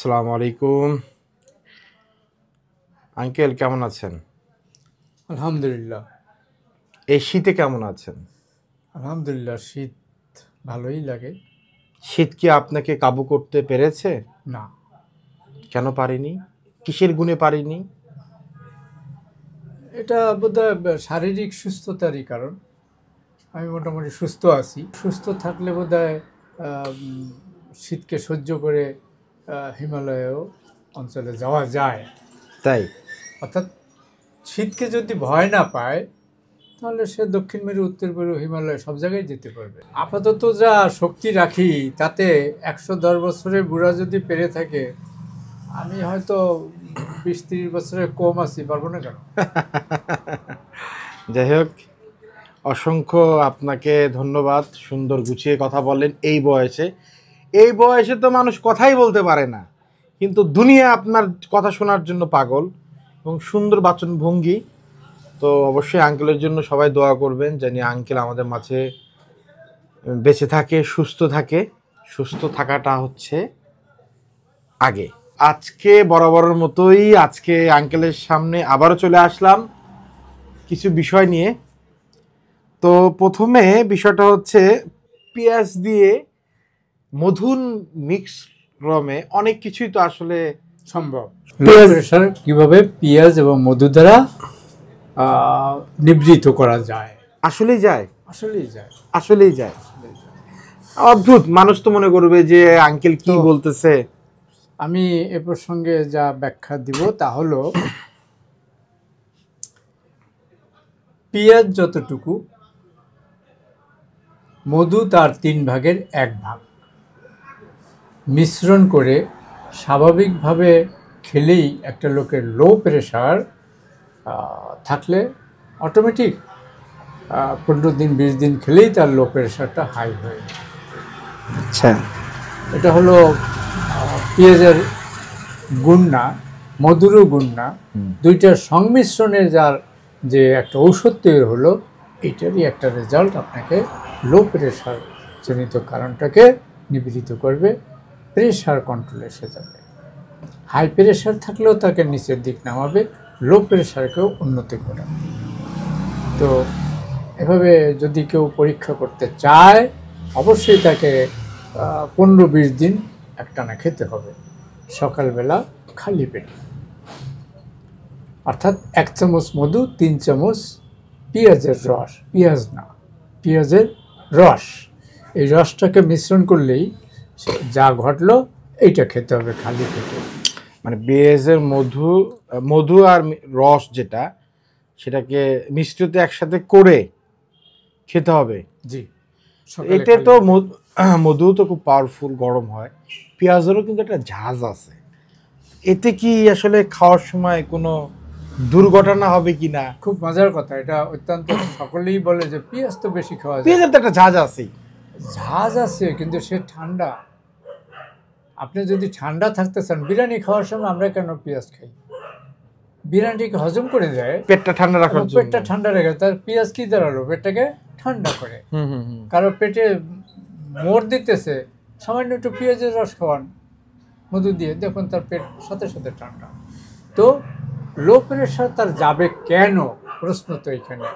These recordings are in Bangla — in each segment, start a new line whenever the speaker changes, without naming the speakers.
আসসালামু আলাইকুম আঙ্কেল, কেমন আছেন?
আলহামদুলিল্লাহ।
এই শীতে কেমন আছেন?
আলহামদুলিল্লাহ, শীত ভালোই লাগে।
শীত কি আপনাকে কাবু করতে পেরেছে?
না,
কেন পারেনি? কিসের গুণে পারেনি?
এটা বোধহয় শারীরিক সুস্থতারই কারণ। আমি মোটামুটি সুস্থ আছি। সুস্থ থাকলে বোধহয় শীতকে সহ্য করে হিমালয়েও অঞ্চলে যাওয়া যায়।
তাই
অর্থাৎ শীতকে যদি ভয় না পায় তাহলে সে দক্ষিণ মেরু, উত্তর মেরু, হিমালয় সব জায়গায় যেতে পারবে। আপাতত যা শক্তি রাখি তাতে 110 বছরের বুড়া যদি পেরে থাকে, আমি হয়তো 20-30 বছরের কম আছি, পারবো না কেন?
যাই হোক, অসংখ্য আপনাকে ধন্যবাদ। সুন্দর গুছিয়ে কথা বলেন। এই বয়সে তো মানুষ কথাই বলতে পারে না, কিন্তু দুনিয়া আপনার কথা শোনার জন্য পাগল। এবং সুন্দর বাচন ভঙ্গি। তো অবশ্যই আঙ্কেলের জন্য সবাই দোয়া করবেন, জানি আঙ্কেল আমাদের মাঝে বেঁচে থাকে, সুস্থ থাকে। সুস্থ থাকাটা হচ্ছে আগে। আজকে বরাবরের মতোই আজকে আঙ্কেলের সামনে আবারও চলে আসলাম কিছু বিষয় নিয়ে। তো প্রথমে বিষয়টা হচ্ছে পেঁয়াজ দিয়ে মধুর মিক্স রমে অনেক কিছুই তো আসলে
সম্ভব। লো প্রেশার কিভাবে পেঁয়াজ এবং মধু দ্বারা নিবৃত করা যায়?
আসলেই যায়,
আসলেই যায়।
আসলেই যায়। অদ্ভুত। মানুষ তো মনে করবে যে আঙ্কেল কি বলতেছে।
আমি এ প্রসঙ্গে যা ব্যাখ্যা দিব তা হলো, পেঁয়াজ যতটুকু, মধু তার 3 ভাগের 1 ভাগ মিশ্রণ করে স্বাভাবিকভাবে খেলেই একটা লোকের লো প্রেশার থাকলে অটোমেটিক 15 দিন 20 দিন খেলেই তার লো প্রেশারটা হাই হয়ে যায়।
আচ্ছা,
এটা হলো পেঁয়াজের গুণ না, মধুরও গুণ না, দুইটার সংমিশ্রণে যার যে একটা ঔষধ তৈরি হলো, এটারই একটা রেজাল্ট আপনাকে লো প্রেশার জনিত কারণটাকে নিবৃত করবে, প্রেশার কন্ট্রোলে এসে যাবে। হাই প্রেশার থাকলেও তাকে নিচের দিক নামাবে, লো প্রেশারকেও উন্নতি করে। তো এভাবে যদি কেউ পরীক্ষা করতে চায়, অবশ্যই তাকে 15-20 দিন একটানা খেতে হবে, সকালবেলা খালি পেটে। অর্থাৎ 1 চামচ মধু, 3 চামচ পেঁয়াজের রস, পেঁয়াজ না, পেঁয়াজের রস, এই রসটাকে মিশ্রণ করলেই যা ঘটলো এইটা খেতে হবে খালি পেটে।
মানে পেঁয়াজের মধু আর রস যেটা, সেটাকে মিশ্রিত একসাথে করে খেতে হবে।
জি,
এটা তো মধু তো খুব পাওয়ারফুল, গরম হয়। পেঁয়াজেরও কিন্তু একটা ঝাঁজ আছে। এতে কি আসলে খাওয়ার সময় কোনো দুর্ঘটনা হবে কি না?
খুব মজার কথা, এটা অত্যন্ত সকলেই বলে যে পেঁয়াজ তো বেশি খাওয়া যায়।
পেঁয়াজের তো একটা ঝাঁজ আছে।
ঝাঁজ আছে, কিন্তু সে ঠান্ডা। আপনি যদি ঠান্ডা থাকতে চান, বিরিয়ানি খাওয়ার সময় আমরা কেন পেঁয়াজ খাই? বিরিয়ানিকে হজম করে দেয়,
পেটটা ঠান্ডা রাখার জন্য।
পেটটা ঠান্ডা রেখে, তার পেঁয়াজ কি দাঁড়ালো? পেটটাকে ঠান্ডা করে। কারো পেটে মোড় দিতেছে, সামান্য একটু পেঁয়াজের রস খাওয়ান মধু দিয়ে, দেখুন তার পেট সাথে সাথে ঠান্ডা। তো লো প্রেশার তার যাবে কেন, প্রশ্ন তো এখানে।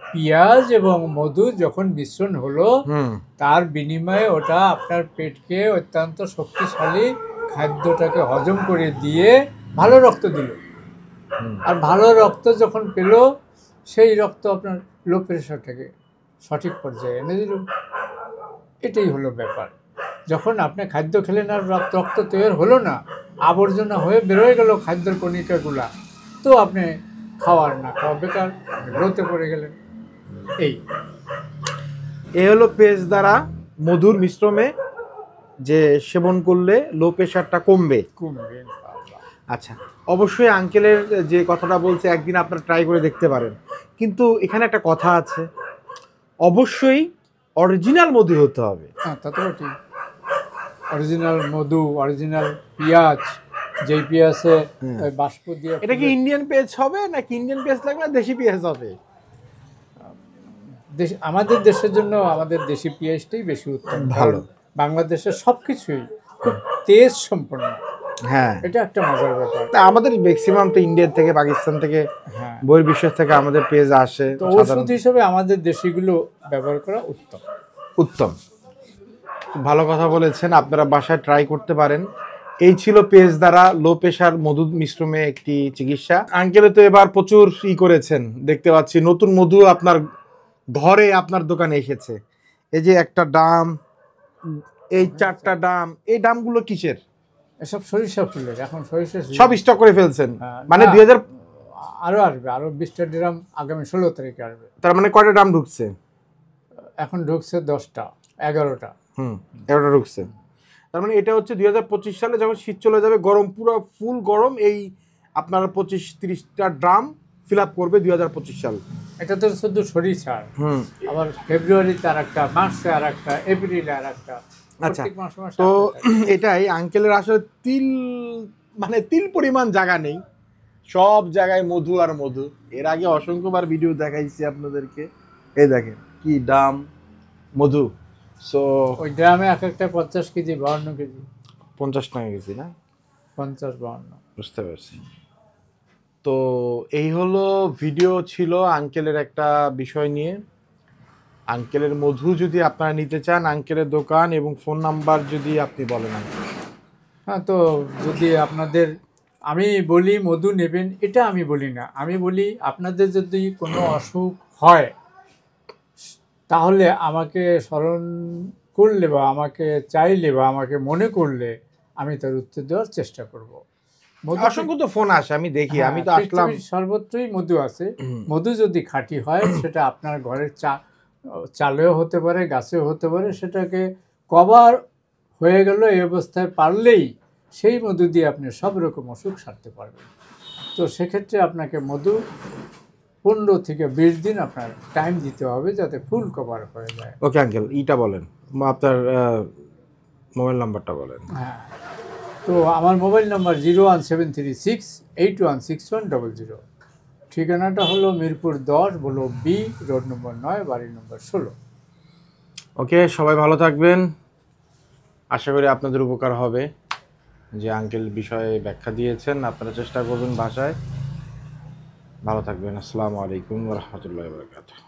পেঁয়াজ এবং মধু যখন মিশ্রণ হলো, তার বিনিময়ে ওটা আপনার পেটকে অত্যন্ত শক্তিশালী খাদ্যটাকে হজম করে দিয়ে ভালো রক্ত দিল। আর ভালো রক্ত যখন পেল, সেই রক্ত আপনার লো প্রেশারটাকে সঠিক পর্যায়ে এনে দিল। এটাই হলো ব্যাপার। যখন আপনি খাদ্য খেলেন আর রক্ত তৈরি হলো না, আবর্জনা হয়ে বেরোয় গেল খাদ্যের কণিকাগুলা, তো আপনি খাওয়ার না খাওয়া বেকার, লোতে পড়ে গেলেন।
এই হলো পেঁয়াজ দ্বারা মধুর মিশ্রণে যে সেবন করলে লো প্রেশারটা কমবে। আচ্ছা, অবশ্যই আঙ্কেলের যে কথাটা বলছে, একদিন আপনারা ট্রাই করে দেখতে পারেন। কিন্তু এখানে একটা কথা আছে, অবশ্যই অরিজিনাল মধু হতে হবে।
হ্যাঁ, তা তো ঠিক। অরিজিনাল মধু, অরিজিনাল পেঁয়াজ, যেই পেঁয়াজে বাষ্প দিয়ে।
এটা কি ইন্ডিয়ান পেঁয়াজ হবে নাকি ইন্ডিয়ান পেঁয়াজ লাগবে, দেশি পেঁয়াজ হবে?
আমাদের দেশের জন্য আমাদের দেশি পেঁয়াজটাই বেশি উত্তম, ভালো। বাংলাদেশের সব কিছুই খুব তেজ সম্পন্ন।
হ্যাঁ,
এটা একটা মজার ব্যাপার।
তা আমাদের ম্যাক্সিমাম তো ইন্ডিয়া থেকে, পাকিস্তান থেকে,
হ্যাঁ,
বহির্বিশ্ব থেকে আমাদের পেজ আসে।
তো ওষুধ হিসেবে আমাদের দেশিগুলো ব্যবহার করা উত্তম।
উত্তম, ভালো কথা বলেছেন, আপনারা বাসায় ট্রাই করতে পারেন। এই ছিল পেজ দ্বারা লো প্রেশার মধু মিশ্রমে একটি চিকিৎসা। আঙ্কেলে তো এবার প্রচুর করেছেন, দেখতে পাচ্ছি নতুন মধু আপনার ঘরে আপনার দোকানে এসেছে। এই যে একটা ডাম, এই 4টা ডাম, এই ডামগুলো কিসের?
এসব সরিষা ফুলের, এখন সরিষা
সব স্টক করে ফেলছেন? মানে
না,
2000
আরো আসবে, আরো 20টা ড্রাম আগামী 16 তারিখে আসবে।
তার মানে কয়টা ডাম ঢুকছে
এখন ঢুকছে 10টা 11টা।
11টা ঢুকছে। তার মানে এটা হচ্ছে 2025 সালে যখন শীত চলে যাবে, গরম পুরো ফুল গরম, এই আপনারা 25-30টা ড্রাম ফিল আপ করবে 2025 সাল।
এটা তো শুধু সরিষা, আবার ফেব্রুয়ারিতে আর একটা, মার্চে আর একটা, এপ্রিলে আর একটা।
আচ্ছা, তো এটাই আঙ্কেলের আসলে তিল, মানে তিল পরিমাণ জায়গা নেই, সব জায়গায় মধু আর মধু। এর আগে অসংখ্যবার ভিডিও দেখাইছি আপনাদেরকে, এই দেখেন কি ডাম মধু। সো
ওই ড্রামে এক একটা 50 কেজি 52 কেজি,
50 টাকা কেজি না?
50-52।
বুঝতে পারছি। তো এই হলো ভিডিও ছিল আঙ্কেলের একটা বিষয় নিয়ে। আঙ্কেলের মধু যদি আপনারা নিতে চান, আঙ্কেলের দোকান এবং ফোন নাম্বার যদি আপনি বলেন।
হ্যাঁ, তো যদি আপনাদের, আমি বলি মধু নেবেন এটা আমি বলি না, আমি বলি আপনাদের যদি কোনো অসুখ হয় তাহলে আমাকে স্মরণ করলে বা আমাকে চাইলে বা আমাকে মনে করলে আমি তার উত্তর দেওয়ার চেষ্টা করব।
অসংখ্য তো ফোন আসে, আমি দেখি, আমি তো আসলাম।
সর্বত্রই মধু আছে। মধু যদি খাঁটি হয় সেটা আপনার ঘরের চালেও হতে পারে, গাছেও হতে পারে, সেটাকে কভার হয়ে গেল এই অবস্থায় পারলেই সেই মধু দিয়ে আপনি সব রকম অসুখ সারতে পারবেন। তো সেক্ষেত্রে আপনাকে মধু 15 থেকে 20 দিন আপনার টাইম দিতে হবে যাতে ফুল কভার হয়ে যায়।
ওকে আঙ্কেল, ইটা বলেন, আপনার মোবাইল নাম্বারটা বলেন।
হ্যাঁ, তো আমার মোবাইল নাম্বার 01736816100। ঠিকানাটা হলো Mirpur 10 block B, road number 9, বাড়ি নম্বর 16।
ওকে, সবাই ভালো থাকবেন। আশা করি আপনাদের উপকার হবে, যে আঙ্কেল বিষয়ে ব্যাখ্যা দিয়েছেন। আপনারা চেষ্টা করবেন ভাষায়। ভালো থাকবেন। আসসালামু আলাইকুম ওয়া রাহমাতুল্লাহি ওয়া বারাকাতুহু।